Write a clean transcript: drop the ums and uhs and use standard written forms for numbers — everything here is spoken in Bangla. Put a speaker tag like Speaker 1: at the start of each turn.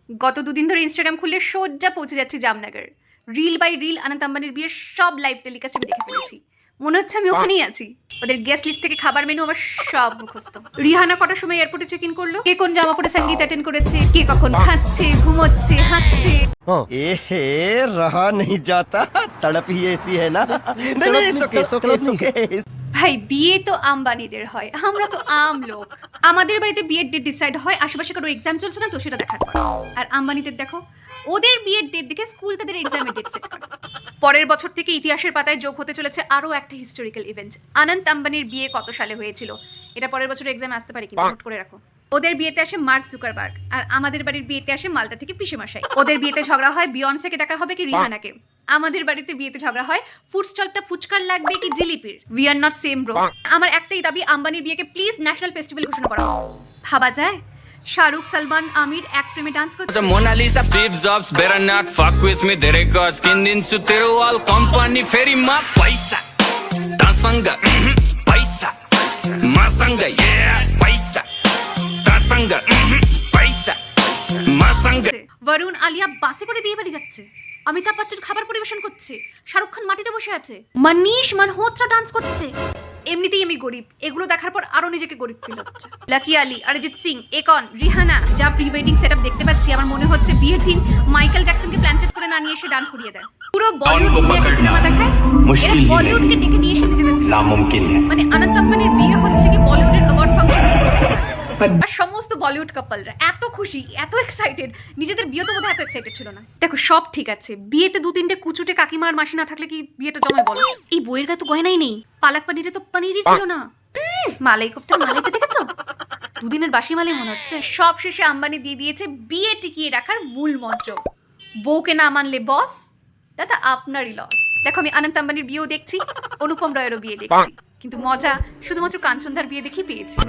Speaker 1: গত দুদিন ধরে ইনস্টাগ্রাম খুললে সোজা পৌঁছে যাচ্ছি জামনগর। রিল বাই রিল অনন্ত আম্বানির বিয়ের সব লাইভ টেলিকাস্ট আমি দেখে ফেলেছি। মনে হচ্ছে আমি ওখানেই আছি। ওদের গেস্ট লিস্ট থেকে খাবার মেনু আমার সব মুখস্থ। রিহানা কটার সময় এয়ারপোর্টে চেক ইন করলো, কে কোন জামা পরে সঙ্গীত অ্যাটেন্ড করেছে, কে কখন খাচ্ছে, ঘুমোচ্ছে, হাঁটছে।
Speaker 2: এহে रहा नहीं जाता तड़प ही ऐसी है ना नहीं नहीं सोके
Speaker 1: ভাই বিয়ে তো আম্বানিদের হয়, আমরা তো আম লোক। আমাদের বাড়িতে বিয়ের ডেট ডিসাইড হয় আশেপাশে কারো এক্সাম চলছে না তো সেটা দেখার পর। আর আম্বানিদের দেখো, ওদের বিয়ের ডেট দেখে স্কুল তাদের এক্সামের ডেট সেট করে। পরের বছর থেকে ইতিহাসের পাতায় যোগ হতে চলেছে আরো একটা হিস্টোরিক্যাল ইভেন্ট। অনন্ত আম্বানির বিয়ে কত সালে হয়েছিল এটা পরের বছর এক্সামে আসতে পারে, কিন্তু নোট করে রাখো। ওদের বিয়েতে আসে মার্ক জুকারবার্গ, আর আমাদের বাড়ির বিয়েতে আসে মালটা থেকে পিসেমশাই। ওদের বিয়েতে ঝগড়া হয় বিয়ন্সেকে দেখা হবে কি রিহানাকে। আমাদের বাড়িতে বিয়েতে ঝগড়া হয় ফুড স্টলটা ফুচকার লাগবে কি জিলিপির। We are not same bro. আমার একটাই দাবি, আম্বানির বিয়েকে প্লিজ ন্যাশনাল ফেস্টিভ্যাল ঘোষণা করা হোক। ভাবা যায় শাহরুখ, সালমান, আমির এক ফ্রেমে ডান্স করছে।
Speaker 3: Mona Lisa, Steve Jobs, better not fuck with me. Dere ko skin din su tero all company ferry ma paisa. Tasanga, paisa. Masanga, yeah, paisa. Tasanga, paisa. Masanga.
Speaker 1: Varun Alia বাসে করে বিয়ে বাড়ি যাচ্ছে, অমিতাভ বচ্চন খাবার পরিবেশন করছে, শাহরুখ খান মাটিতে বসে আছে, মনীষ মালহোত্রা ডান্স করছে। এমনিতেই আমি গরিব, এগুলো দেখার পর আরো নিজেকে গরিব ফিল হচ্ছে। লাকি আলী, অরিজিৎ সিং, একন, রিহানা, যা প্রি ওয়েডিং সেটআপ দেখতে পাচ্ছি আমার মনে হচ্ছে বিয়ের দিন মাইকেল জ্যাকসনকে প্ল্যানচেট করে না নিয়ে এসে ডান্স করিয়ে দেয়। পুরো বলিউড দুনিয়াকে সিনেমা দেখায়, এরা বলিউডকে ডেকে নিয়ে এসে নিজেদের নামুমকিন। মানে অনন্ত আম্বানির বিয়ে হচ্ছে কি বলিউডের অ্যাওয়ার্ড ফাংশন। আর সমস্ত বলিউড কাপলরা এত খুশি, এত এক্সাইটেড, নিজেদের বিয়ে তো বোধহয় এত এক্সাইটেড ছিল না। দেখো সব ঠিক আছে, বিয়েতে দু তিনটে কুচুটে কাকিমা আর মাসি না থাকলে কি বিয়েটা জমায় বলো? এই বইয়ের গায়ে তো গয়নাই নেই, পালাক পানিরে তো পানিরই ছিল না। মালাই কোফতার মালাইটা দেখেছো? দুদিনের বাসি মালাই মনে হচ্ছে। সব শেষে আম্বানি দিয়ে দিয়েছে বিয়ে টিকিয়ে রাখার মূল মন্ত্র, বউকে না মানলে বস, দাদা আপনারই লস। দেখো আমি অনন্ত আম্বানির বিয়েও দেখছি, অনুপম রয়েরও বিয়ে দেখছি, কিন্তু মজা শুধুমাত্র কাঞ্চনদার বিয়ে দেখেই পেয়েছি।